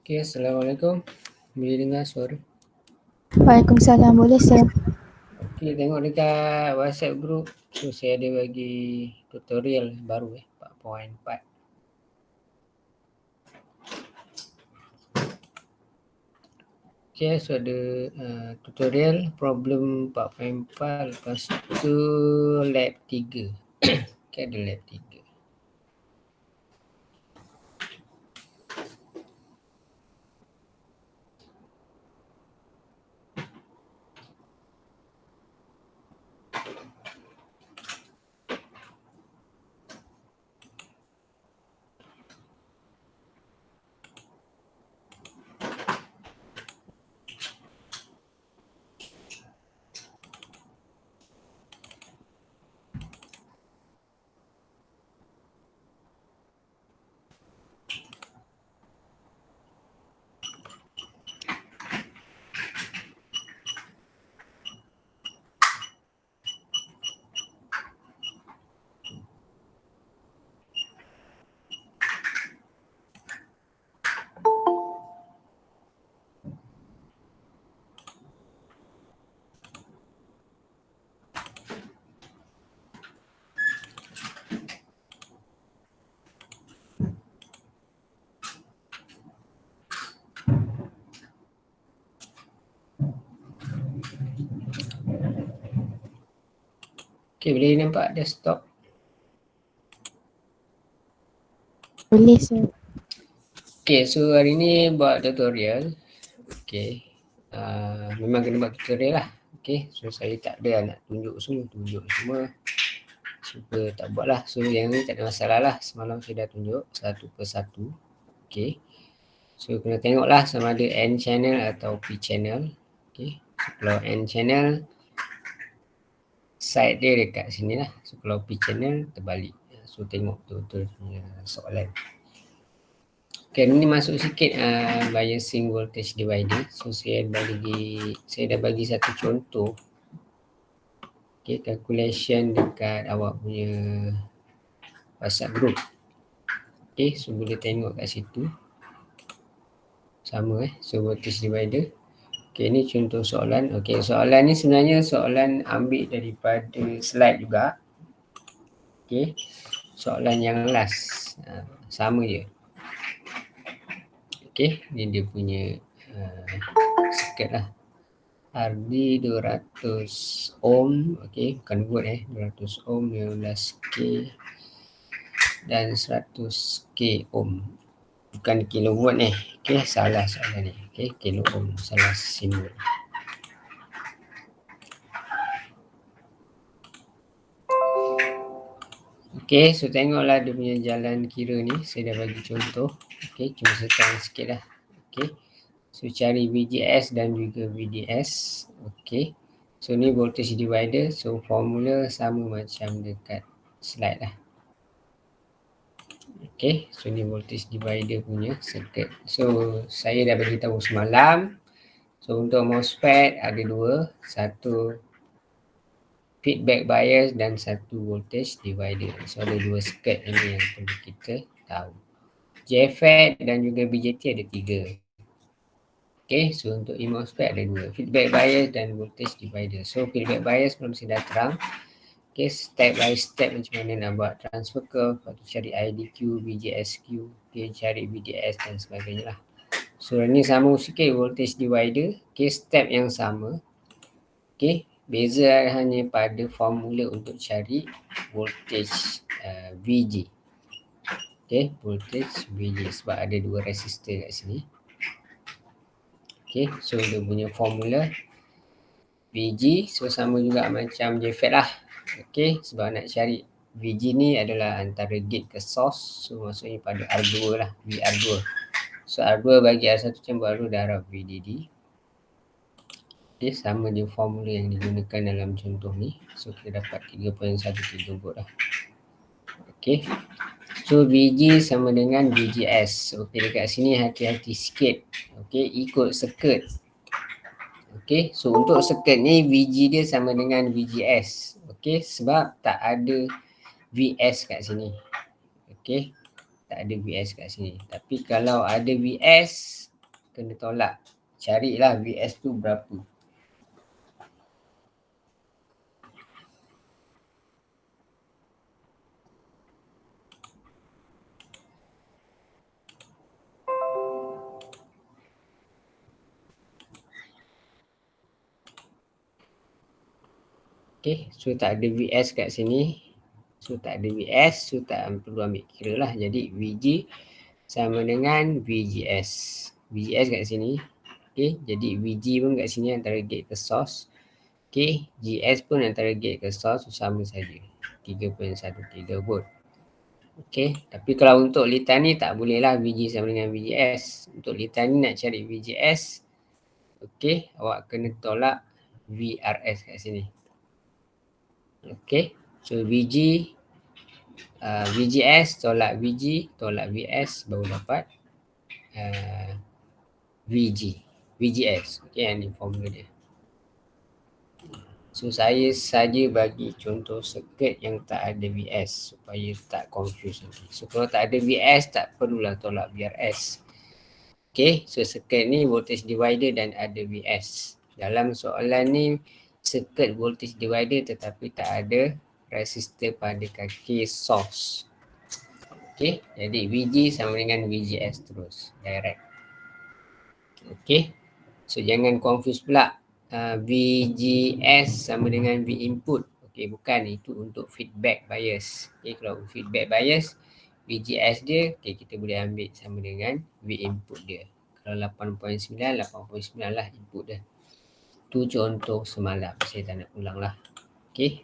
Okay, Assalamualaikum. Boleh dengar suara? Waalaikumsalam, boleh sir. Okay, tengok dekat WhatsApp group. So, saya ada bagi tutorial baru 4.4. Okay, so ada tutorial problem 4.4. Lepas tu lab 3. Okay, ada lab 3. Okay, boleh nampak desktop? Boleh sir. Okay, so hari ni buat tutorial. Okay, memang kena buat tutorial lah. Okay, so saya tak ada nak tunjuk semua. Cuba tak buat lah. So yang ni tak ada masalah lah. Semalam saya dah tunjuk satu persatu. Okay, so kena tengok lah sama ada N channel atau P channel. Okay, so kalau N channel, side dia dekat sini lah. So kalau P channel, terbalik. So tengok betul-betul soalan. Okay, ni masuk sikit biasing voltage divider. So saya dah bagi satu contoh. Okay, calculation dekat awak punya WhatsApp group. Okay, so boleh tengok kat situ. Sama so voltage divider. Okay, ni contoh soalan. Okay, soalan ni sebenarnya soalan ambil daripada slide juga. Okay, soalan yang last. Sama je. Okay, ni dia punya circuit lah. RD 200 ohm. Okay, bukan volt 200 ohm, 15K dan 100K ohm. Bukan kilowatt Okay, salah soalan ni. Okay, kilo ohm, salah simbol. Okay, so tengoklah dia punya jalan kira ni. Saya dah bagi contoh. Okay, cuma setang sikit lah. Okay, so cari VGS dan juga VDS. Okay, so ni voltage divider. So formula sama macam dekat slide lah. Okay, so ni voltage divider punya circuit. So saya dah bagi tahu semalam. So untuk MOSFET ada dua. Satu feedback bias dan satu voltage divider. So ada dua circuit ini yang perlu kita tahu. JFET dan juga BJT ada tiga. Okay, so untuk MOSFET ada dua. Feedback bias dan voltage divider. So feedback bias belum saya dah terang. Okay, step by step macam mana nak buat transfer curve, cari IDQ, BJSQ, okay, cari BDS dan sebagainya lah. So ini sama sikit voltage divider. Okay, step yang sama. Okay, beza hanya pada formula untuk cari voltage VG. Okay, voltage VG sebab ada dua resistor kat sini. Okay, so dia punya formula VG so sama juga macam JFET lah. Okay, sebab nak cari VG ni adalah antara gate ke source. So maksudnya pada R2 lah, VR2. So R2 bagi R1 campur R2 darab VDD. Okay, sama je formula yang digunakan dalam contoh ni. So kita dapat 3.13 volt lah. Okay, so VG sama dengan VGS. Okay, dekat sini hati-hati sikit. Okay, ikut circuit. Okay, so untuk circuit ni VG dia sama dengan VGS. Okay, sebab tak ada VS kat sini. Okay, tak ada VS kat sini. Tapi kalau ada VS, kena tolak. Carilah VS tu berapa. Okay, so tak ada VS kat sini. So tak ada VS, so tak perlu ambil kira lah. Jadi VG sama dengan VGS. VGS kat sini. Okay, jadi VG pun kat sini antara gate ke source. Okay, GS pun antara gate ke source, sama saja. 3.13 volt. Okay, tapi kalau untuk litan ni tak boleh lah VG sama dengan VGS. Untuk litan ni nak cari VGS, okay, awak kena tolak VRS kat sini. Okay, so VG, VGS tolak VG tolak VS baru dapat VG, VGS. Okay, yang ni formula dia. So saya saja bagi contoh circuit yang tak ada VS supaya tak confuse nanti. So kalau tak ada VS tak perlulah tolak VRS. Okay, so circuit ni voltage divider dan ada VS. Dalam soalan ni circuit voltage divider tetapi tak ada resistor pada kaki source. Okay, jadi VG sama dengan VGS terus, direct. Okay, so jangan confuse pula. VGS sama dengan V input. Okay, bukan, itu untuk feedback bias. Okay, kalau feedback bias, VGS dia, okay, kita boleh ambil sama dengan V input dia. Kalau 8.9, 8.9 lah input dia. Tu contoh semalam, saya tak nak ulang lah. Okay.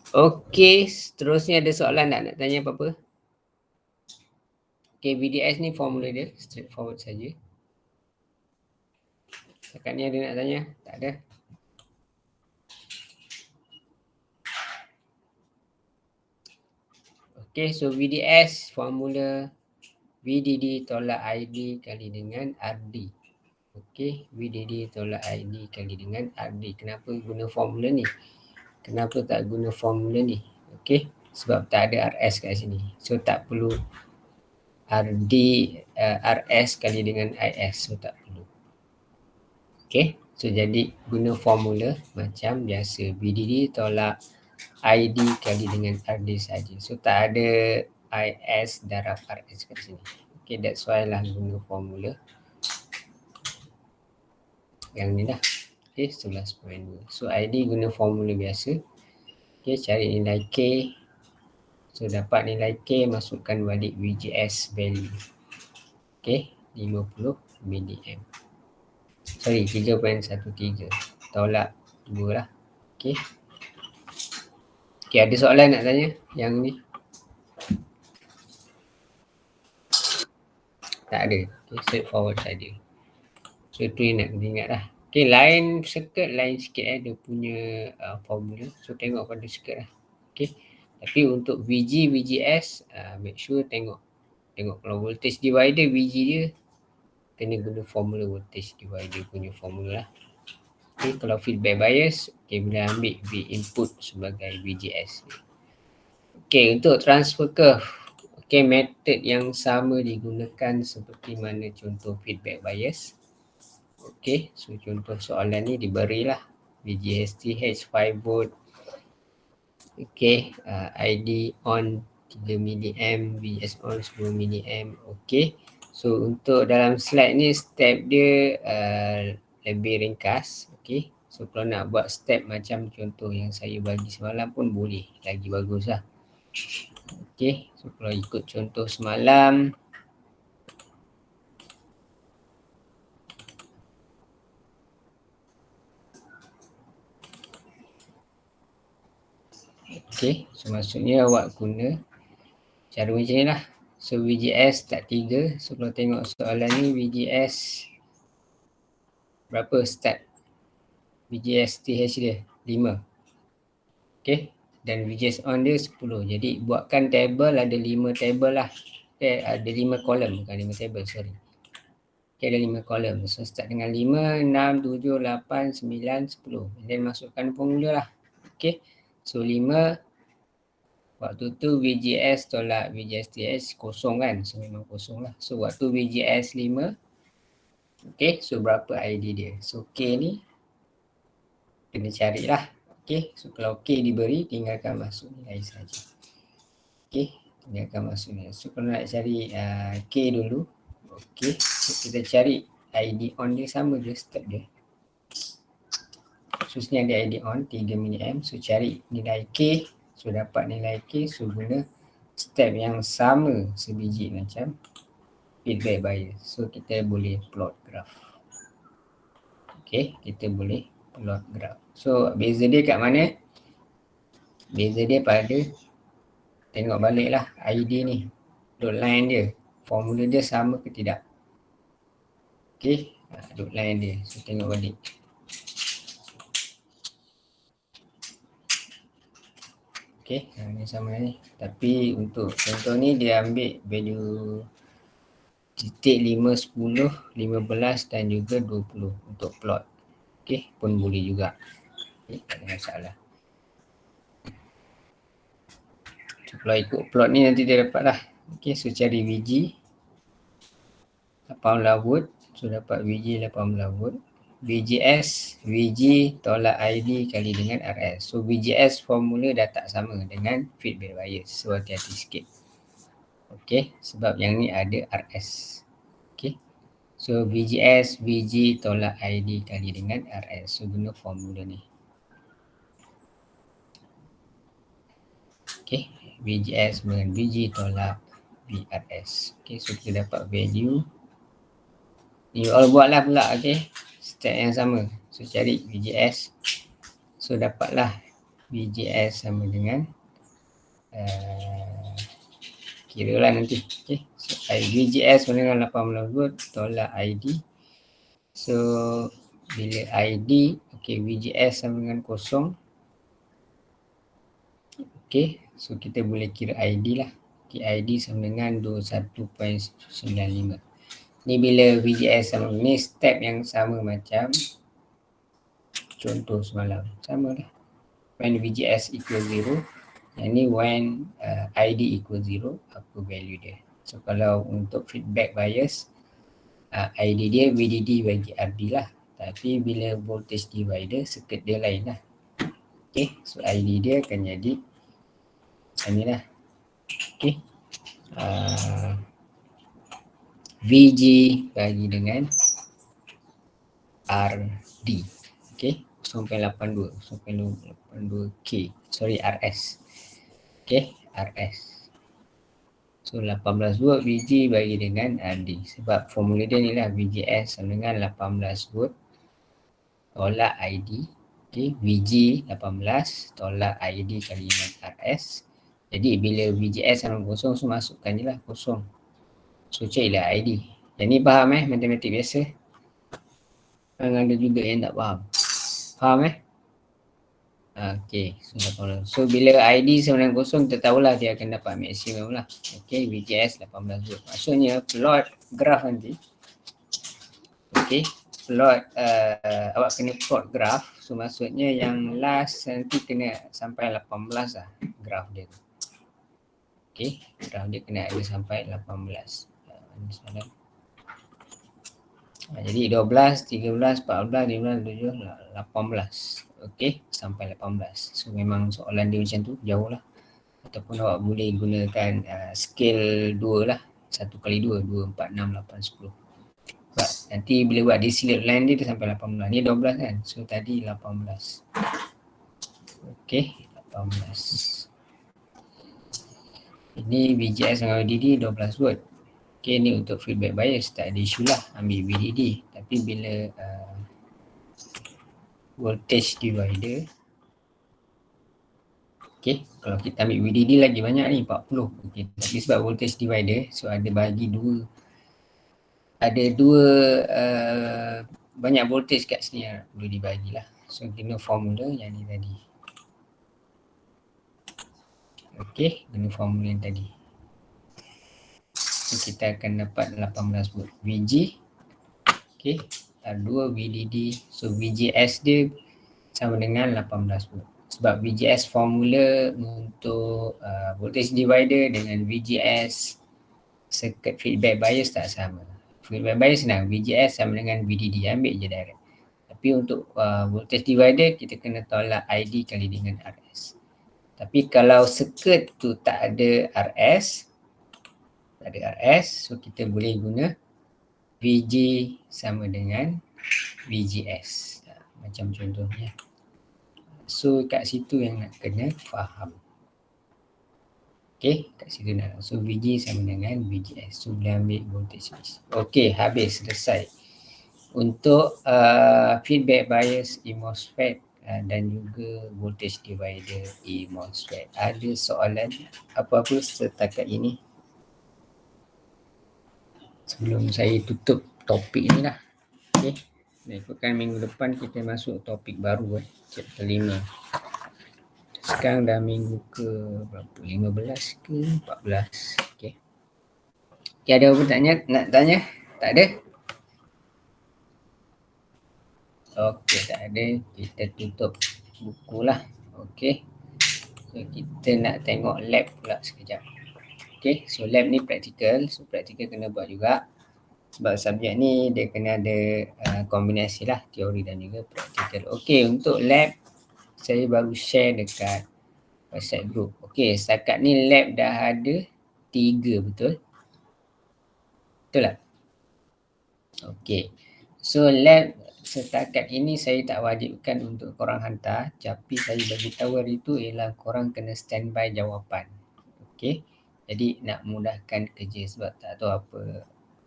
Okay, seterusnya ada soalan tak? Nak tanya apa-apa? Okay, VDS ni formula dia, straightforward saja. Setakat ni ada nak tanya? Tak ada. Okay, so VDS formula VDD tolak ID kali dengan RD. Okay, VDD tolak ID kali dengan RD. Kenapa guna formula ni? Kenapa tak guna formula ni? Okay, sebab tak ada RS kat sini. So tak perlu RD, RS kali dengan IS. So tak perlu. Okay, so jadi guna formula macam biasa. VDD tolak ID kali dengan RD saja. So tak ada IS darab RS kat sini. Okay, that's why lah guna formula yang ni dah. Okay, 11.2. So ID guna formula biasa. Okay, cari nilai K. So dapat nilai K, masukkan balik VGS value. Okay, 50 mA. Sorry, 3.13. Tolak 2 lah. Okay. Okay, ada soalan nak tanya yang ni? Tak ada. Okay, straightforward saja. So itu yang nak kena ingat lah. Okay, lain circuit lain sikit dia punya formula. So tengok pada circuit lah. Okay. Tapi untuk VG, VGS, make sure tengok kalau voltage divider VG dia, kena guna formula voltage divider punya formula lah. Okay, kalau feedback bias, okay, boleh ambil V input sebagai VGS. Okay, untuk transfer curve, okay, method yang sama digunakan seperti mana contoh feedback bias. Okay, so contoh soalan ni diberilah VGSTH 5 volt. Okay, ID on 3 mA, VGS on 10 mA. Okay, so untuk dalam slide ni step dia lebih ringkas. Okay, so kalau nak buat step macam contoh yang saya bagi semalam pun boleh, lagi bagus lah. Okay, so kalau ikut contoh semalam, okay, so maksudnya awak guna cara macam ni lah. So VGS tak 3. So kalau tengok soalan ni VGS berapa start? VGS TH dia 5. Okay, dan VGS on dia 10. Jadi buatkan table, ada 5 table lah. Ada 5 kolom, bukan 5 table, sorry. Okay, ada 5 kolom. So start dengan 5, 6, 7, 8, 9, 10. And then masukkan formula lah. Okay, so 5 Waktu tu VGS tolak VGS-TS kosong kan. So memang kosong lah. So waktu VGS 5. Okay, so berapa ID dia? So K ni kena carilah. Okay, so kalau K diberi, tinggalkan masuk nilai saja. Okay, tinggalkan masuk nilai. So kalau nak cari K dulu. Okay, so kita cari ID on dia sama je step dia. So sini ada ID on 3 mA. So cari nilai K. So dapat nilai K. So guna step yang sama sebiji macam feedback bias. So kita boleh plot graph. Okay, kita boleh plot graph. So beza dia kat mana? Beza dia pada tengok balik lah ID ni. Dot line dia. Formula dia sama ke tidak. Okay, dot line dia. So tengok balik. Okay, ni sama ni. Tapi untuk contoh ni dia ambil value titik 5, 10, 15 dan juga 20 untuk plot. Okay, pun boleh juga. Okay, tak ada masalah. So, kalau ikut plot ni nanti dia dapat lah. Okay, so cari VG 18 volt. So dapat VG 18 volt. VGS, VG tolak ID kali dengan RS. So VGS formula dah tak sama dengan feedback bias. So hati-hati sikit. Okay, sebab yang ni ada RS. Okay, so VGS, VG tolak ID kali dengan RS. So guna formula ni. Okay, VGS dengan VG tolak VRS. Okay, so kita dapat value. You all buatlah pula, okay. Step yang sama. So cari VGS. So dapatlah VGS sama dengan kira lah nanti. Okay. So VGS sama dengan 18 volt tolak ID. So bila ID, okay, VGS sama dengan kosong. Okay, so kita boleh kira ID lah. Okay, ID sama dengan 21.95. Ni bila VGS sama, ni step yang sama macam contoh semalam. Sama lah. When VGS equal 0. Yang ni when ID equal 0, apa value dia. So kalau untuk feedback bias, ID dia VDD bagi RD lah. Tapi bila voltage divider, circuit dia lain lah. Okay, so ID dia akan jadi macam ni lah. Okay. VG bagi dengan RD. Okay, 0.82 K. Sorry, RS. Okay, RS. So 18 volt VG bagi dengan RD. Sebab formula dia ni lah, VGS sama dengan 18 volt tolak ID. Okay, VG 18 tolak ID kali dengan RS. Jadi bila VGS sama kosong, so masukkan je lah kosong. So carilah ID. Yang ni faham matematik biasa. Ada juga yang tak faham. Faham Okay, so bila ID sama dengan kosong, kita tahulah dia akan dapat maksimum lah. Okay, VGS 18 volt. Maksudnya plot graf nanti. Okay, plot awak kena plot graf. So maksudnya yang last nanti kena sampai 18 lah graf dia. Okay, graf dia kena ada sampai 18. Jadi 12, 13, 14, 15, 17, 18. Okay, sampai 18. So memang soalan dia macam tu, jauh lah. Ataupun awak boleh gunakan scale 2 lah. 1 kali 2, 2, 4, 6, 8, 10. Sebab nanti bila buat distillate line dia sampai 18. Ni 12 kan? So tadi 18. Okay, 18. Ini VGS dengan VDD 12 volt. Okay, ni untuk feedback bias, tak ada isu lah ambil VDD. Tapi bila voltage divider, okay, kalau kita ambil VDD lagi banyak ni, 40. Okay, tapi sebab voltage divider, so ada bagi dua, ada dua banyak voltage kat sini yang boleh dibagi lah. So guna formula yang ni tadi. Okay, guna formula yang tadi. So kita akan dapat 18 volt VG. Okay, 2 VDD. So VGS dia sama dengan 18 volt. Sebab VGS formula untuk voltage divider dengan VGS circuit feedback bias tak sama. Feedback bias senang, VGS sama dengan VDD, ambil je direct. Tapi untuk voltage divider kita kena tolak ID kali dengan RS. Tapi kalau circuit tu tak ada RS, so kita boleh guna VG sama dengan VGS. Macam contohnya. So kat situ yang nak kena faham. Okay, kat situ nak. So VG sama dengan VGS. So boleh ambil voltage base. Okay, habis, selesai. Untuk feedback bias e-MOSFET dan juga voltage divider e-MOSFET. Ada soalan apa-apa setakat ini? Sebelum saya tutup topik ni lah. Okay. Ikutkan minggu depan kita masuk topik baru chapter 5. Sekarang dah minggu ke berapa? 15 ke 14. Okay. Okay, ada apa nak tanya? Tak ada? Okay, tak ada. Kita tutup buku lah. Okay. So kita nak tengok lab pula sekejap. Okay, so lab ni praktikal. So praktikal kena buat juga. Sebab subjek ni dia kena ada kombinasi lah, teori dan juga praktikal. Okay, untuk lab saya baru share dekat WhatsApp group. Okay, setakat ni lab dah ada 3, betul? Betul tak? Okay, so lab setakat ini saya tak wajibkan untuk korang hantar, tapi saya bagi tahu hari tu ialah korang kena standby jawapan. Okay, jadi nak mudahkan kerja sebab tak tahu apa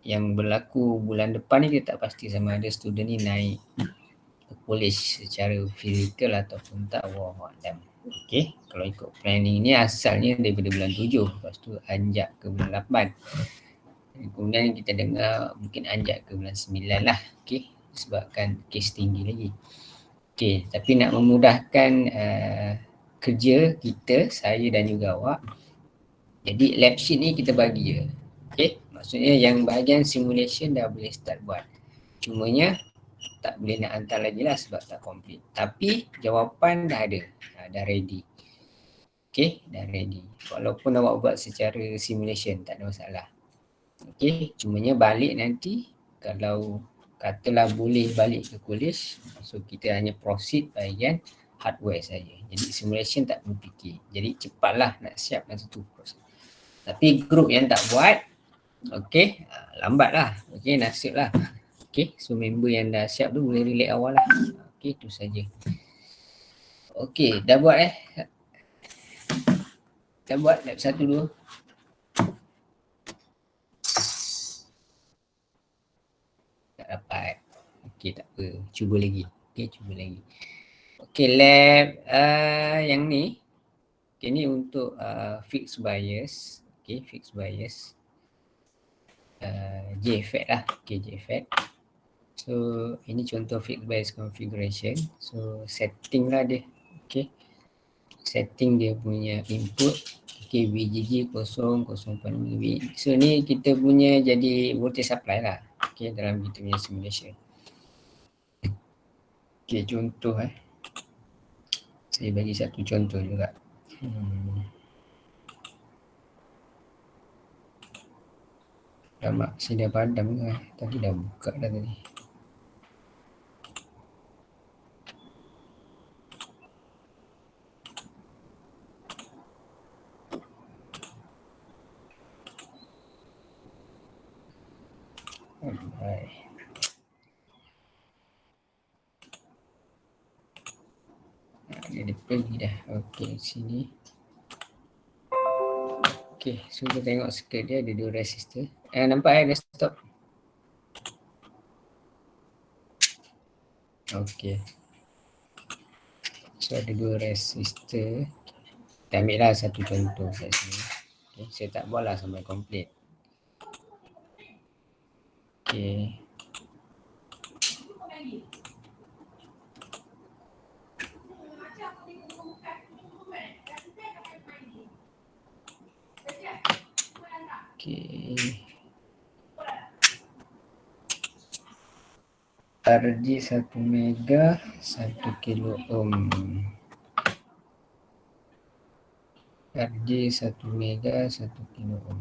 yang berlaku bulan depan ni, dia tak pasti sama ada student ni naik ke college secara fizikal ataupun tak, wallahualam. Okay, kalau ikut planning ni asalnya daripada bulan 7, lepas tu anjak ke bulan 8. Kemudian kita dengar mungkin anjak ke bulan 9 lah. Okay, sebabkan kes tinggi lagi. Okay, tapi nak memudahkan kerja kita, saya dan juga awak, jadi lab sheet ni kita bagi je. Okay, maksudnya yang bahagian simulation dah boleh start buat. Cumanya tak boleh nak hantar lagi lah sebab tak complete. Tapi jawapan dah ada, dah ready. Okay, dah ready. Walaupun awak buat secara simulation tak ada masalah. Okay, cumanya balik nanti kalau katalah boleh balik ke college, so kita hanya proceed bahagian hardware saja. Jadi simulation tak perlu fikir. Jadi cepatlah nak siap masa tu proses. Tapi grup yang tak buat, okay, lambat lah. Okay, nasib lah. Okay, so member yang dah siap tu boleh relax awal lah. Okay, tu saja. Okay, dah buat Dah buat lab 1, 2. Tak dapat. Okay, tak apa. Cuba lagi. Okay, cuba lagi. Okay, lab yang ni. Okay, ni untuk fixed bias. Okay, fixed bias. JFET lah. Okay, JFET. So, ini contoh fixed bias configuration. So, setting lah dia. Okay. Setting dia punya input. Okay, VGG 0.5 mV. So, ni kita punya jadi voltage supply lah. Okay, dalam kita punya simulation. Okay, contoh saya bagi satu contoh juga. Lama saya dah padam ke? Tadi dah buka dah tadi. Alright. Dia pergi dah. Okey, sini. Okey, so kita tengok skirt dia ada 2 resistor. Nampak desktop? Okey. So ada 2 resistor. Kita ambil lah satu contoh kat sini. Okay, saya tak buat lah sampai komplit. Okey. Okey. RG 1 mega 1 kilo ohm. RJ 1 mega 1 kilo ohm.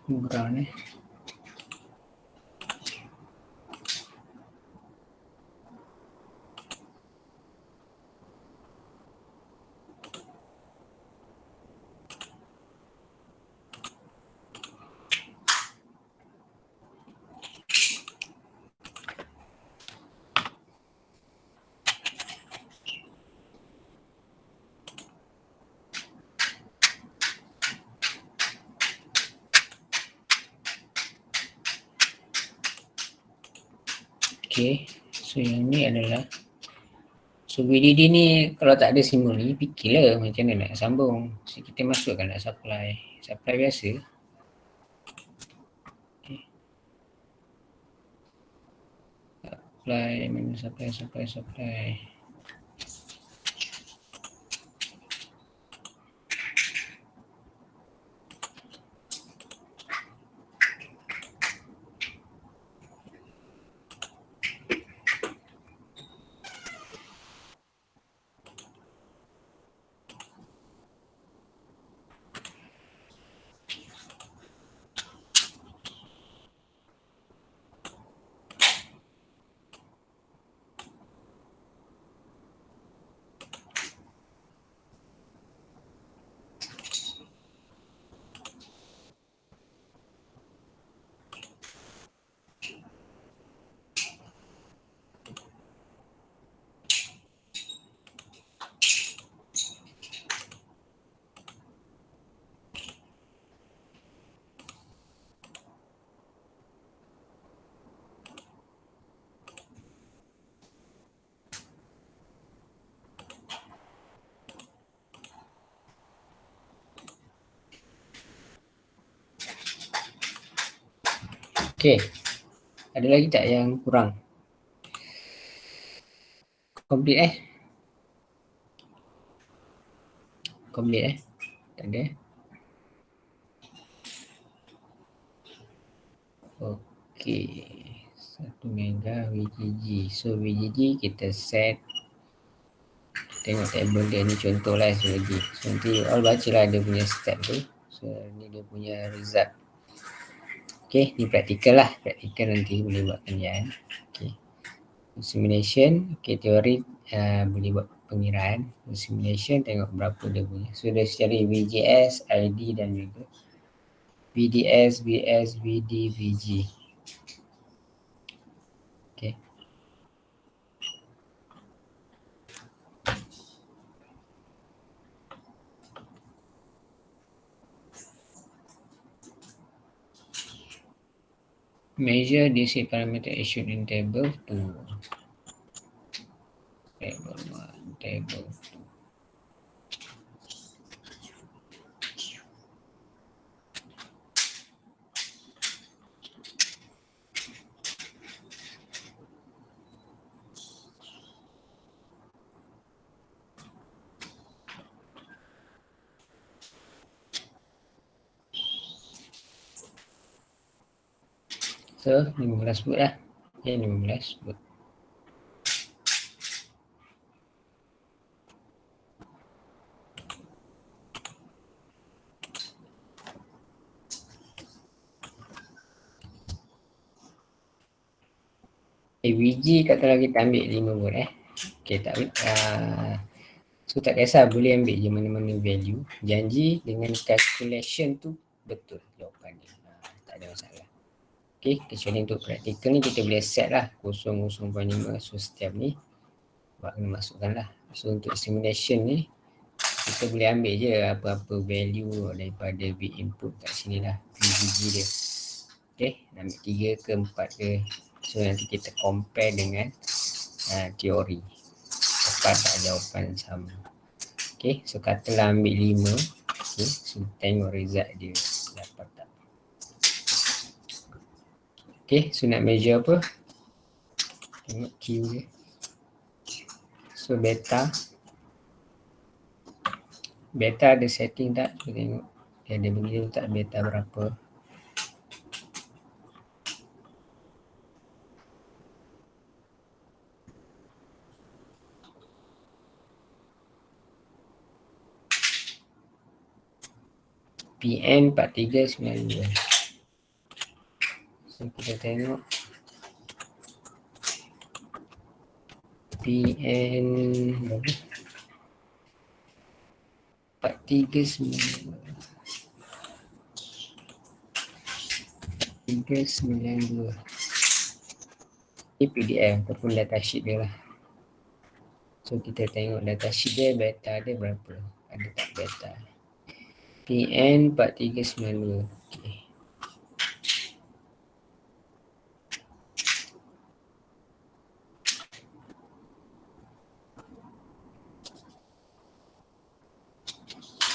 Ground Okay, so yang ni adalah, so VDD ni kalau tak ada simbol ni, fikirlah macam mana nak sambung. So kita masukkan nak supply biasa. Okay. Supply. Okay, ada lagi tak yang kurang? Complete Complete tak ada. Okay, 1 mega VGG. So VGG kita set, tengok table dia ni, contoh lah lagi. So nanti all baca lah dia punya step tu. So ni dia punya result. Okay, ni praktikal lah. Praktikal nanti boleh buat kerjaan. Okay, simulation. Okay, teori boleh buat pengiraan. Simulation tengok berapa dia punya. So dia cari VGS, ID dan juga VDS, VS, VD, VG. Okay. Measure DC parameter issued in table 2. Table 1, table 2. So 15 boot lah. Okay, 15 boot. VG katalah kita ambil 5 volt Okay, tak so tak kisah, boleh ambil je mana-mana value. Janji dengan calculation tu betul jawapan dia. Tak ada masalah. Okay, kecuali untuk practical ni kita boleh set lah 0.5. So setiap ni kena masukkan lah. So untuk simulation ni kita boleh ambil je apa-apa value daripada bit input kat sini lah, VGG dia. Okay, ambil 3 ke 4 ke. So nanti kita compare dengan teori. Dapat tak jawapan sama. Okay, so katalah ambil 5. Okay, so tengok result dia dapat tak. Okay, so nak measure apa? Tengok Q je. So beta ada setting tak? So, tengok dia ada begitu tak beta berapa. PN 4392. So kita tengok PN berapa? 4392. 392. Ini PDF ataupun datasheet dia lah. So kita tengok datasheet dia, beta dia berapa. Ada tak beta. PN 4392. Okay.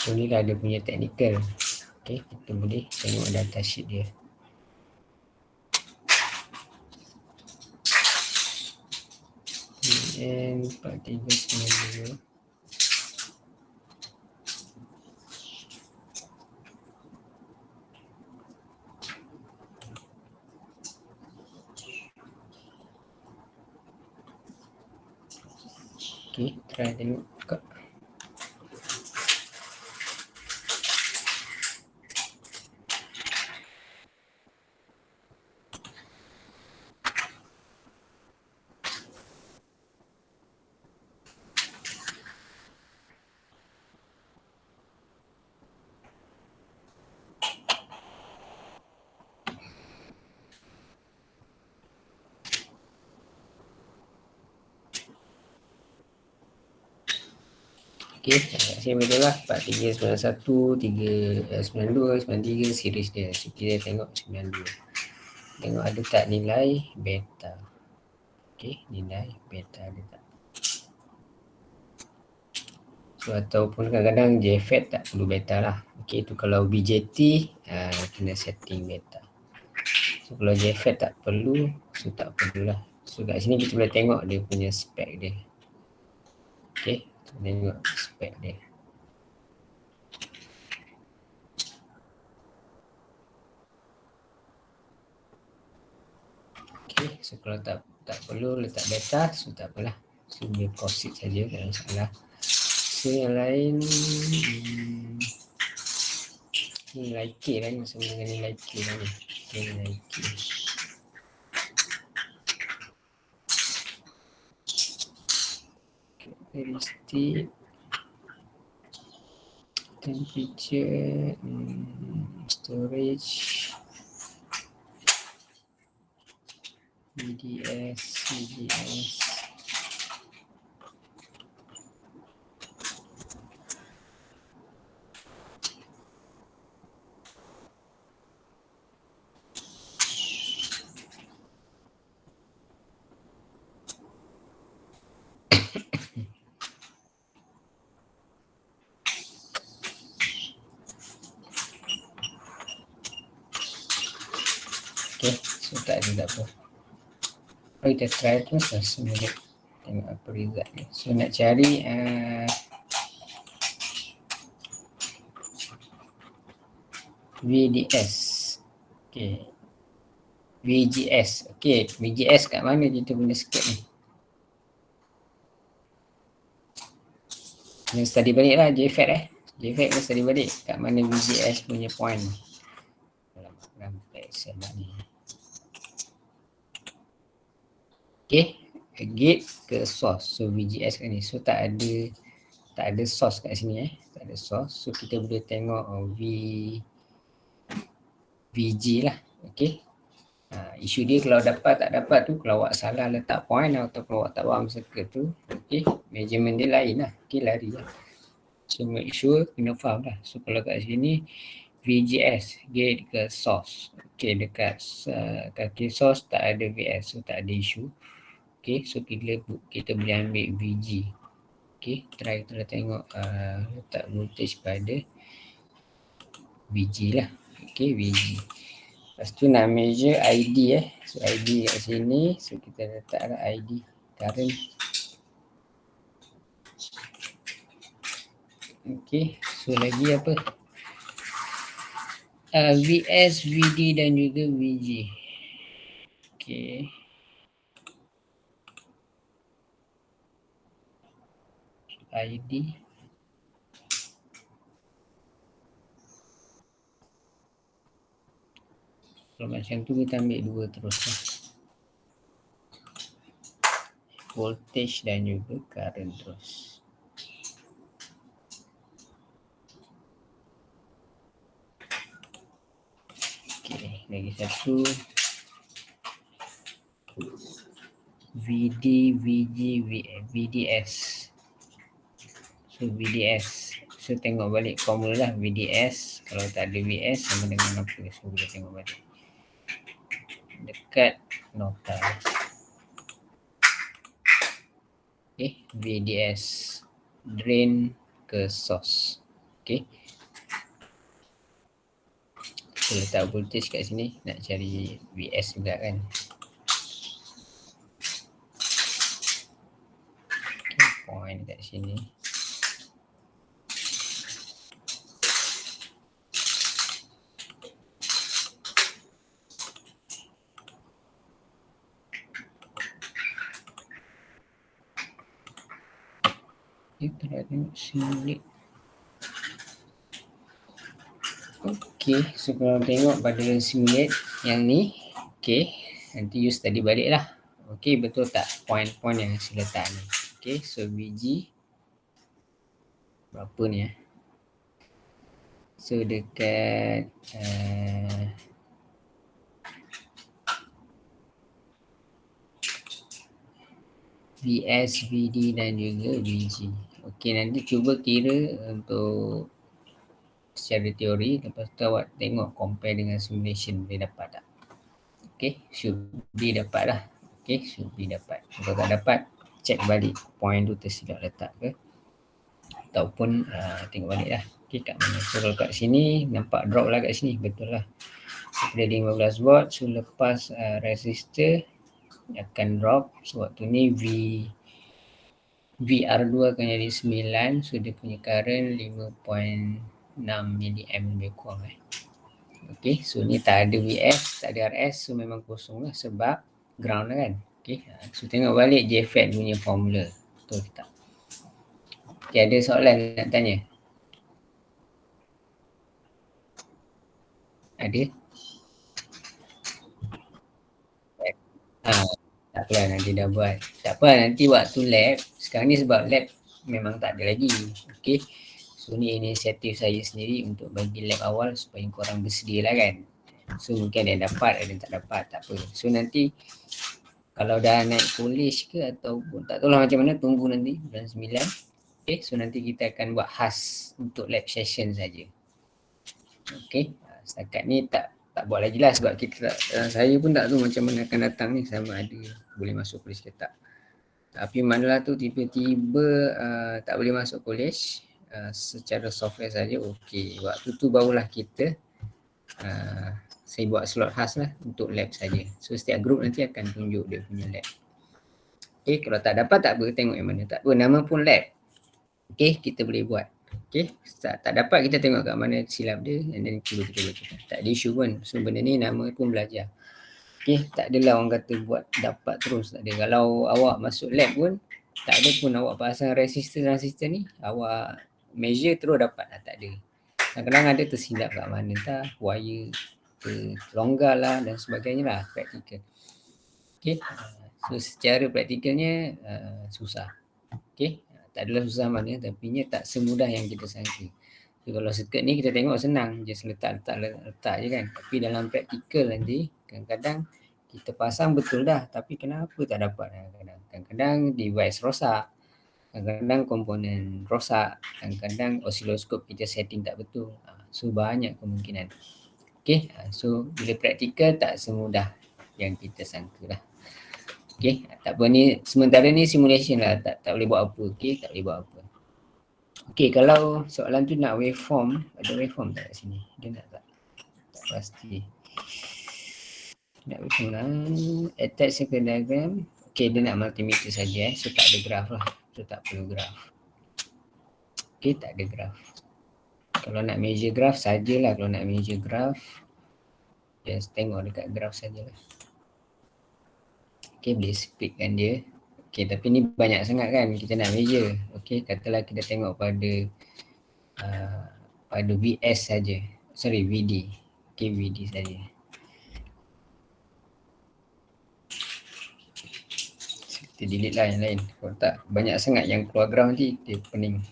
So ni lah dia punya technical. Okay, kita boleh tengok datasheet dia. PN 4392. Okay, try tengok buka. Okay, same betul lah 4391, 392, 93 series dia. So kita tengok 92. Tengok ada tak nilai beta. Okay, nilai beta ada tak. So ataupun kadang-kadang JFET tak perlu beta lah. Okay, tu kalau BJT kena setting beta. So kalau JFET tak perlu, so tak perlulah. So kat sini kita boleh tengok dia punya spek dia. Okay, tengok spek dia. Okay, so kalau tak perlu letak beta, so tak apalah. So dia proceed saja, tak ada masalah. So yang lain nilai K lah ni, sama dengan nilai K lah ni. Okay, nilai K. Characteristic, temperature, storage, VDS. Okay, so tak ada apa. Kita try terus lah sebenarnya. Tengok apa result ni. So nak cari VDS. Okay. VGS. Okay, VGS kat mana kita punya skip ni? Kena study balik lah JFET JFET kena study balik. Kat mana VGS punya point. Rampai saya ni. Okay, gate ke source. So VGS kat ni. So tak ada source kat sini Tak ada source. So kita boleh tengok VG lah. Okay. Isu dia kalau dapat tak dapat tu, kalau awak salah letak point atau kalau awak tak faham circuit tu, okay, measurement dia lain lah. Okay, lari lah. So make sure kena faham lah. So kalau kat sini VGS, gate ke source. Okay, dekat kaki source tak ada VS, so tak ada isu. Okay, so kita boleh ambil VG. Okay, try kita tengok letak voltage pada VG lah. Okay, VG. Lepas tu nak measure ID So ID kat sini. So kita letaklah ID current. Okay. So lagi apa? VS, VD dan juga VG. Okay. ID. Kalau macam tu kita ambil dua terus lah. Voltage dan juga current terus. Okay, lagi satu. VD, VG, VDS. So VDS. So tengok balik formula lah VDS. Kalau tak ada VS sama dengan apa. So kita tengok balik. Dekat nota. Okay, VDS. Drain ke source. Okay. So letak voltage kat sini. Nak cari VS juga kan. Okay, point kat sini. Kita nak tengok simulate. Okay, so kalau tengok pada simulate yang ni, okay, nanti you study balik lah. Okay, betul tak point-point yang saya letak ni? Okay, so VG berapa ni So dekat VS, VD dan juga VG. Okay, nanti cuba kira untuk secara teori. Lepas tu awak tengok compare dengan simulation boleh dapat tak. Okay, should be dapat lah. Okay, should be dapat. Kalau tak dapat, check balik point tu tersilap letak ke. Ataupun tengok balik lah. Okay, kat mana. So kalau kat sini, nampak drop lah kat sini. Betul lah. Ada 15 watt. So lepas resistor akan drop. So waktu ni VR2 akan jadi 9. So dia punya current 5.6 milliamp lebih kurang Okay, so ni tak ada VS, tak ada RS. So memang kosong lah sebab ground lah kan. Okay, so tengok balik JFET punya formula. Betul ke tak? Okay, ada soalan nak tanya? Ada? Tak apalah, nanti dah buat. Tak apa, nanti waktu lab. Sekarang ni sebab lab memang tak ada lagi. Okay. So ni inisiatif saya sendiri untuk bagi lab awal supaya korang bersedia lah kan. So mungkin ada yang dapat, ada yang tak dapat. Tak apa. So nanti kalau dah naik college ke ataupun tak tahu lah macam mana, tunggu nanti bulan 9. Okay. So nanti kita akan buat khas untuk lab session saja. Okay. Setakat ni tak buat lagi lah sebab kita saya pun tak tahu macam mana akan datang ni, sama ada boleh masuk college ke tak. Tapi manalah tu tiba-tiba tak boleh masuk college secara software saja. Okey, waktu tu barulah kita saya buat slot khas lah untuk lab saja. So setiap group nanti akan tunjuk dia punya lab. Okey, kalau tak dapat tak apa, tengok yang mana. Tak apa, nama pun lab. Okey, kita boleh buat. Okay, tak dapat kita tengok kat mana silap dia and then cuba kita baca. Tak ada isu pun. So benda ni nama pun belajar. Okay, tak adalah orang kata buat dapat terus. Tak ada. Kalau awak masuk lab pun, tak ada pun awak pasang resistor ni, awak measure terus dapat lah. Tak ada. Kadang-kadang ada tersilap kat mana tak, wire terlonggar lah dan sebagainya lah, praktikal. Okay, so secara praktikalnya susah. Okay, tak adalah susah mana, tapi tak semudah yang kita sangka. So, kalau circuit ni kita tengok senang, just letak je kan. Tapi dalam praktikal nanti, kadang-kadang kita pasang betul dah, tapi kenapa tak dapat kadang-kadang device rosak, kadang-kadang komponen rosak, kadang-kadang oscilloscope kita setting tak betul. So banyak kemungkinan. Okay, so bila praktikal tak semudah yang kita sangka lah. Okay, tak apa ni, sementara ni simulation lah, tak boleh buat apa. Okay, tak boleh buat apa. Okay, kalau soalan tu nak waveform, ada waveform tak kat sini? Dia nak tak? Tak pasti. Nak berkenaan attach circle diagram. Okay, dia nak multimeter saja so tak ada graf lah. So tak perlu graf. Okay, tak ada graf. Kalau nak measure graf sajalah. Kalau nak measure graf, just tengok dekat graf sajalah. Okay, boleh splitkan dia. Okay, tapi ni banyak sangat kan kita nak measure. Okay, katalah kita tengok pada pada VS saja. Sorry, VD. Okay, VD saja. Kita delete lah yang lain. Kalau tak banyak sangat yang keluar graf nanti dia pening.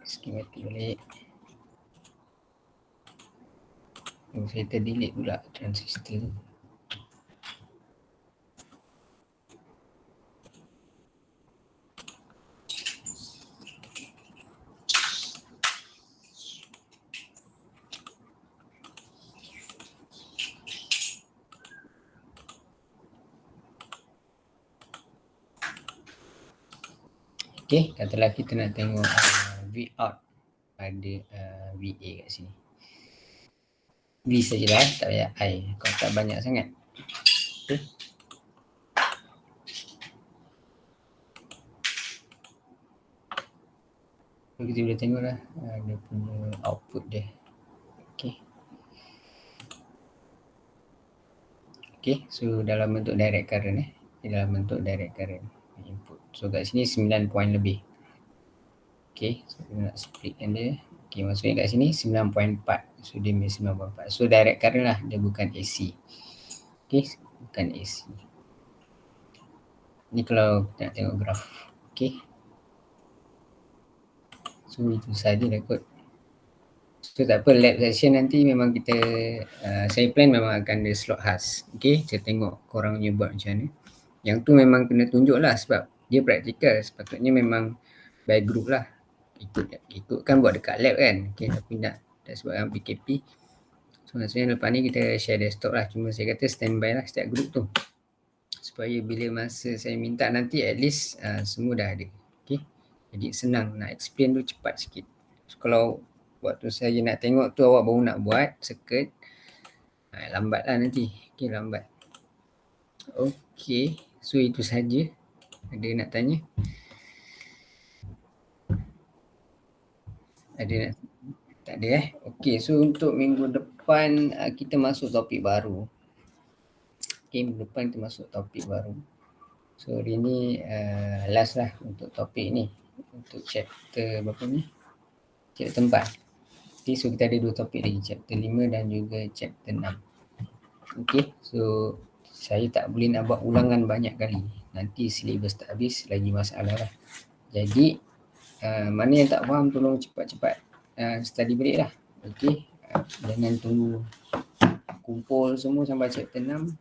Schematic balik. Oh, saya terdelete pula transistor tu. Okay, katalah kita nak tengok V out pada VA kat sini. V sajalah, tak payah I. Kalau tak banyak sangat. Okay. Kita boleh tengok lah dia punya output dia. Okay. Okay, so dalam bentuk direct current dalam bentuk direct current input. So kat sini 9 point lebih. Okay, so kita nak splitkan dia. Okay, maksudnya kat sini 9.4. So dia 9.4. So direct current lah, dia bukan AC. Okay, bukan AC. Ni kalau nak tengok graf. Okay. So itu sahaja lah kot. So tak apa, lab session nanti memang kita, saya plan memang akan ada slot khas. Okay, saya tengok korang punya buat macam mana. Yang tu memang kena tunjuk lah sebab dia praktikal. Sepatutnya memang by group lah. Ikut kan buat dekat lab kan. Okay, tapi nak sebab PKP. So maksudnya lepas ni kita share desktop lah. Cuma saya kata standby lah setiap group tu. Supaya bila masa saya minta nanti at least semua dah ada. Okay. Jadi senang nak explain tu cepat sikit. So, kalau waktu saya nak tengok tu awak baru nak buat circuit, lambat lah nanti. Okay, lambat. Okay, so itu saja. Ada nak tanya? Ada nak? Tak ada Okay, so untuk minggu depan kita masuk topik baru. Okay, minggu depan kita masuk topik baru. So hari ni last lah untuk topik ni. Untuk chapter berapa ni? Chapter 4. Okay, so kita ada 2 topik lagi. Chapter 5 dan juga chapter 6. Okay, so saya tak boleh nak buat ulangan banyak kali. Nanti syllabus tak habis, lagi masalah lah. Jadi mana yang tak faham tolong cepat-cepat study balik lah. Okay, jangan tunggu kumpul semua sampai chapter 6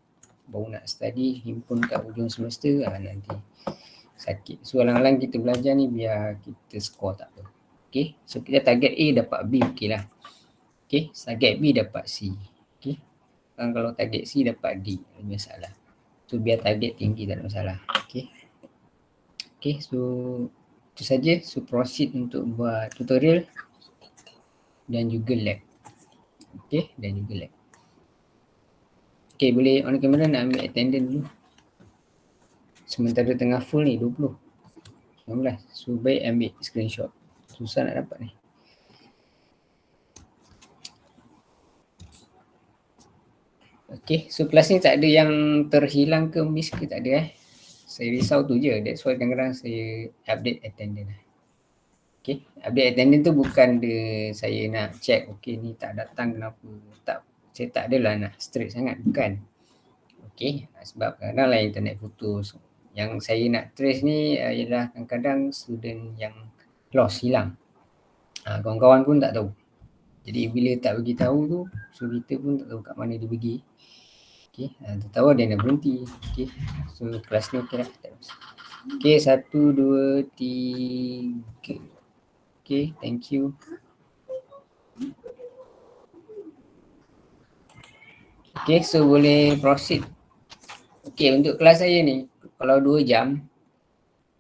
baru nak study, himpun kat hujung semester nanti sakit. So alang-alang kita belajar ni biar kita score tak apa. Okay, so kita target A dapat B, okay lah. Okay, target B dapat C. Okay, kalau target C dapat D, tak ada masalah. So biar target tinggi tak ada masalah. Okay, okay, so itu saja. So proceed untuk buat tutorial dan juga lab. Okay, dan juga lab. Okay, boleh on camera nak ambil attendance dulu. Sementara tengah full ni 20. 19. So baik ambil screenshot. Susah nak dapat ni. Okay, so kelas ni tak ada yang terhilang ke miss ke, tak ada Saya risau tu je. That's why kadang-kadang saya update attendance. Okay, update attendance tu bukan saya nak check okay ni tak datang kenapa. Tak, saya tak adalah nak straight sangat, bukan. Okay, sebab kadang-kadang lah internet putus. Yang saya nak trace ni ialah kadang-kadang student yang lost, hilang. Kawan-kawan pun tak tahu. Jadi bila tak bagi tahu tu, so kita pun tak tahu kat mana dia pergi. Okay, tahu dia nak berhenti. Okay, so kelas ni okey lah. Okay, 1, 2, 3. Okay, thank you. Okay, so boleh proceed. Okay, untuk kelas saya ni, kalau 2 jam,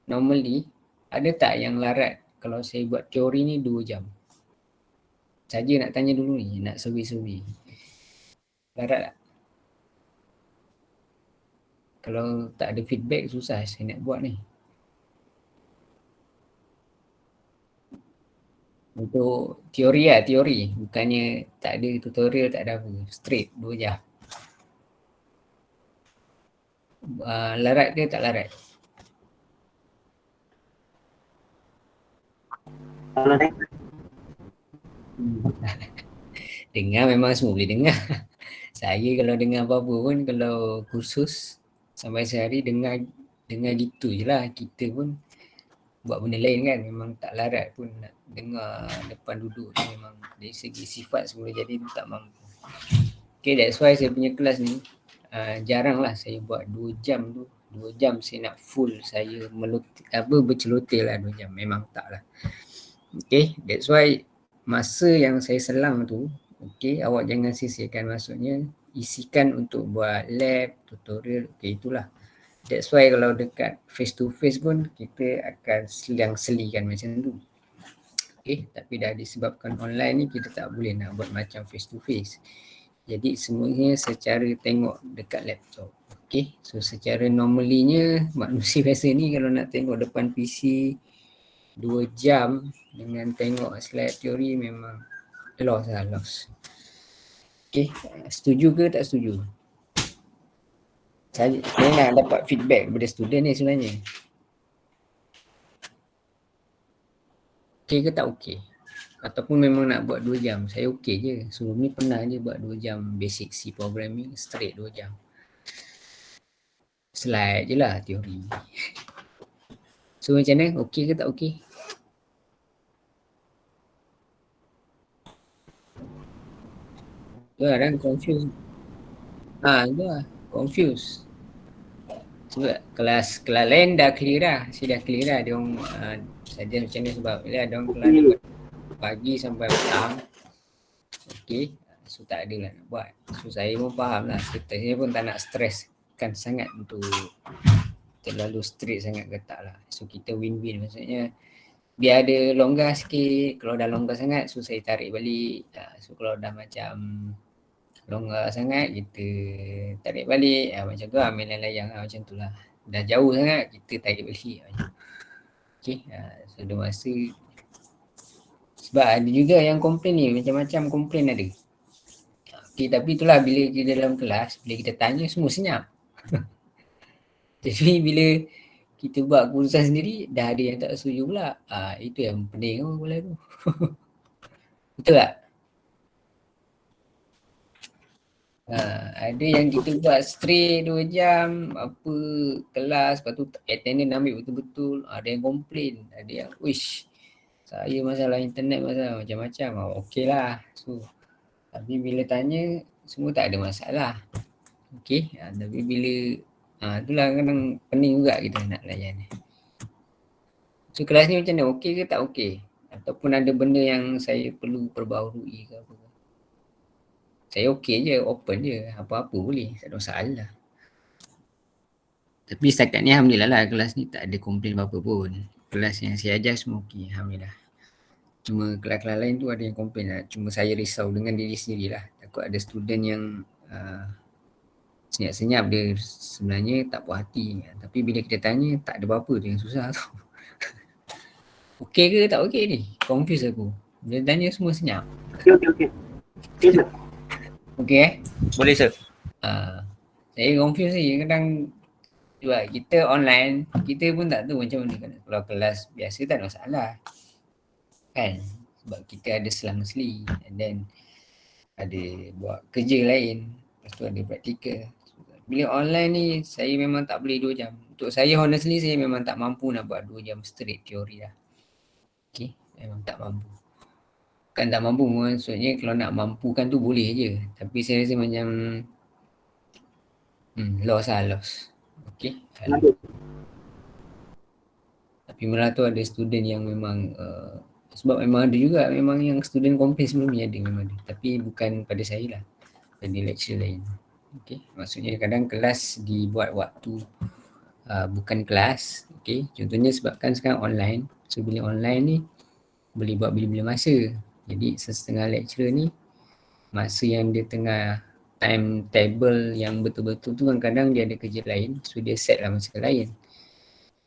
normally, ada tak yang larat kalau saya buat teori ni 2 jam? Saja nak tanya dulu ni, nak survey-survey. Larat tak? Kalau tak ada feedback susah saya nak buat ni. Untuk teori lah, teori. Bukannya tak ada tutorial, tak ada apa. Straight, 2 jam. Larat ke tak larat? Kalau ni Dengar memang semua boleh dengar. Saya kalau dengar apa-apa pun, kalau kursus sampai sehari dengar gitu je lah. Kita pun buat benda lain kan, memang tak larat pun nak dengar depan duduk ni, memang dari segi sifat semua jadi tak mampu. Okay, that's why saya punya kelas ni jarang lah saya buat 2 jam tu. 2 jam saya nak full saya bercelotel lah 2 jam, memang tak lah. Okay, that's why masa yang saya selang tu, okay, awak jangan sisihkan, maksudnya isikan untuk buat lab, tutorial, okay, itulah. That's why kalau dekat face to face pun kita akan selang-selikan macam tu. Okay, tapi dah disebabkan online ni kita tak boleh nak buat macam face to face. Jadi semuanya secara tengok dekat laptop. Okay, so secara normalinya manusia biasa ni kalau nak tengok depan PC 2 jam dengan tengok slide teori memang loss. Okay, setuju ke tak setuju? Saya nak dapat feedback daripada student ni sebenarnya. Okay ke tak okay? Ataupun memang nak buat 2 jam. Saya okay je. Sebelum ni pernah je buat 2 jam basic C programming straight 2 jam. Slide je lah teori. So macam mana? Okay ke tak okay? Tu lah kan confused. Tu lah. Confused. Sebab kelas lain dah clear dah. Saya dah clear dah. Dia orang saja macam ni sebab dia orang kelas pagi sampai petang. Okay. So tak ada lah nak buat. So saya pun faham lah. Saya pun tak nak stresskan sangat untuk terlalu strict sangat ke tak lah. So kita win-win, maksudnya biar ada longgar sikit. Kalau dah longgar sangat, so saya tarik balik. So kalau dah macam longgar sangat, kita tarik balik. Macam tu lah, main layang lah, macam tu lah. Dah jauh sangat, kita tarik balik. Okay, so ada masa. Sebab ada juga yang komplain ni, macam-macam komplain ada. Okay, tapi itulah bila kita dalam kelas, bila kita tanya semua senyap. Jadi bila kita buat keputusan sendiri, dah ada yang tak setuju pula. Itu yang pening pula tu. Betul tak? Ada yang kita buat straight 2 jam, apa kelas, lepas tu attendance ambil betul-betul. Ada yang komplain, ada yang, wish, saya masalah internet, masalah macam-macam. Okey lah. So, tapi bila tanya, semua tak ada masalah. Okey, tapi bila, itulah kadang pening juga kita nak layan. So, kelas ni macam mana? Okey ke tak okey? Ataupun ada benda yang saya perlu perbaharui ke apa? Saya okey je, open je. Apa-apa boleh, tak ada masalah. Tapi setakat ni Alhamdulillah lah, kelas ni tak ada komplain apa-apa pun. Kelas yang saya ajar semua okey, Alhamdulillah. Cuma kelas-kelas lain tu ada yang komplain lah. Cuma saya risau dengan diri sendiri lah. Takut ada student yang senyap-senyap dia sebenarnya tak puas hati. Tapi bila kita tanya, tak ada apa-apa, dia yang susah tu. Okey ke tak okey ni? Confuse aku. Bila tanya semua senyap. Okey. Okey, sir. Okey Boleh, sir. Saya confuse ni. Kadang sebab kita online, kita pun tak tahu macam mana. Kalau kelas biasa tak ada masalah. Kan? Sebab kita ada selang-seli. And then ada buat kerja lain. Lepas tu ada praktikal. Bila online ni, saya memang tak boleh 2 jam. Untuk saya honestly, saya memang tak mampu nak buat 2 jam straight teori lah. Okay, memang tak mampu. Bukan tak mampu, maksudnya kalau nak mampukan tu boleh je. Tapi saya rasa macam loss. Okay. Tapi malah tu ada student yang memang sebab memang ada juga memang yang student komplain sebelum ni ada memang ada. Tapi bukan pada saya lah. Pada lecture lain. Okay. Maksudnya kadang kelas dibuat waktu bukan kelas. Okay. Contohnya sebabkan sekarang online. So bila online ni boleh buat bila-bila masa. Jadi setengah lecturer ni masa yang dia tengah timetable yang betul-betul tu kadang-kadang dia ada kerja lain, so dia set lah masa lain.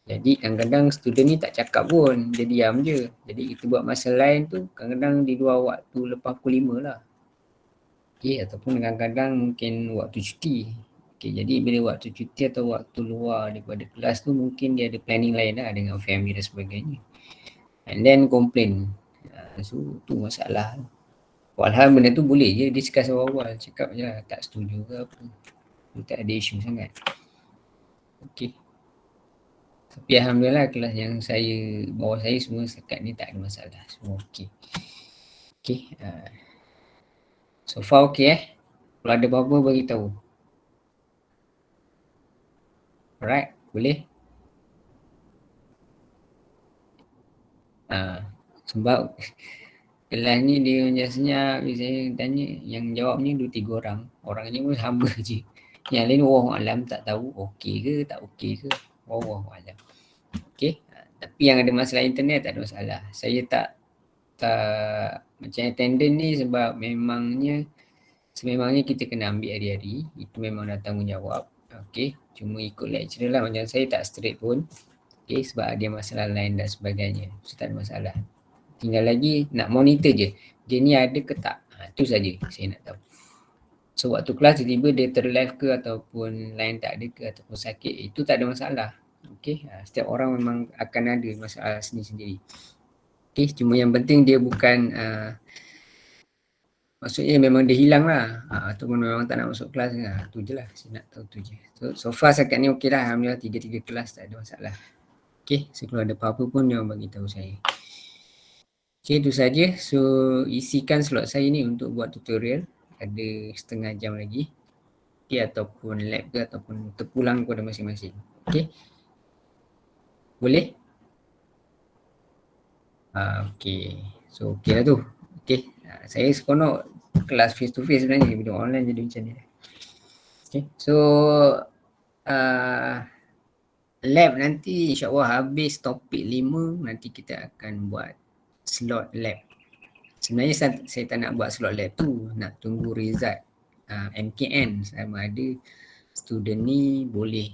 Jadi kadang-kadang student ni tak cakap pun, dia diam je. Jadi kita buat masa lain tu kadang-kadang di luar waktu lepas pukul 5 lah. Okay, ataupun kadang-kadang mungkin waktu cuti. Okay, jadi bila waktu cuti atau waktu luar daripada kelas tu mungkin dia ada planning lain lah dengan family dan sebagainya. And then complain. So tu masalah. Walhal benda tu boleh je discuss awal-awal. Cakap je lah tak setuju ke apa. Tak ada isu sangat. Okay. Tapi Alhamdulillah kelas yang bawah saya semua setakat ni tak ada masalah. Semua okay. Okay. So far okay Kalau ada apa-apa beritahu. Alright. Boleh? Sebab kelas ni dia macam senyap. Saya tanya yang jawabnya 2-3 orang. Orangnya pun sama je. Yang lain wallahualam tak tahu okey ke tak okey ke. Wallahualam. Okay. Tapi yang ada masalah internet tak ada masalah. Saya tak macam attendant ni sebab sememangnya kita kena ambil hari-hari. Itu memang dah tanggungjawab. Okay. Cuma ikut lecturer lah. Macam saya tak straight pun. Okay. Sebab ada masalah lain dan sebagainya. So tak ada masalah. Tinggal lagi nak monitor je. Dia ni ada ke tak? Itu saja saya nak tahu. So waktu kelas tiba-tiba dia terlive ke ataupun line tak ada ke ataupun sakit. Itu tak ada masalah. Okay. Setiap orang memang akan ada masalah sendiri-sendiri. Okay. Cuma yang penting dia bukan maksudnya memang dia hilang lah. Ataupun memang tak nak masuk kelas. Tu je lah. Saya nak tahu tu je. So far setakat ni okey lah. Alhamdulillah 3 kelas tak ada masalah. Okay. So kalau ada apa-apa pun dia bagi tahu saya. Okay, itu saja. So isikan slot saya ni untuk buat tutorial. Ada setengah jam lagi. Okay, ataupun lab ke ataupun terpulang kepada masing-masing. Okay. Boleh? Okay. So okay lah tu. Okay. Saya seronok kelas face to face sebenarnya. Bila online jadi macam ni. Okay. So lab nanti insyaAllah habis topik 5. Nanti kita akan buat slot lab. Sebenarnya saya tak nak buat slot lab tu. Nak tunggu result MKN sama ada student ni boleh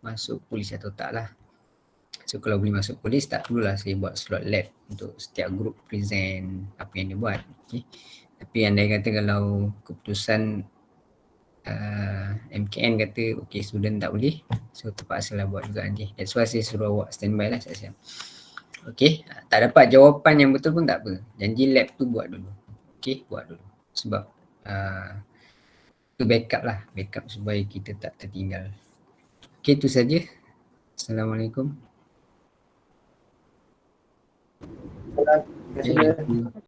masuk polis atau tak lah. So kalau boleh masuk polis tak perlulah saya buat slot lab untuk setiap group present apa yang dia buat. Okay. Tapi andai kata kalau keputusan MKN kata okay student tak boleh, so terpaksa lah buat juga nanti. That's why saya suruh awak standby lah siap-siap. Okay, tak dapat jawapan yang betul pun tak apa. Janji lab tu buat dulu. Okay, buat dulu. Sebab tu backup lah. Backup supaya kita tak tertinggal. Okay, itu saja. Assalamualaikum. Terima kasih.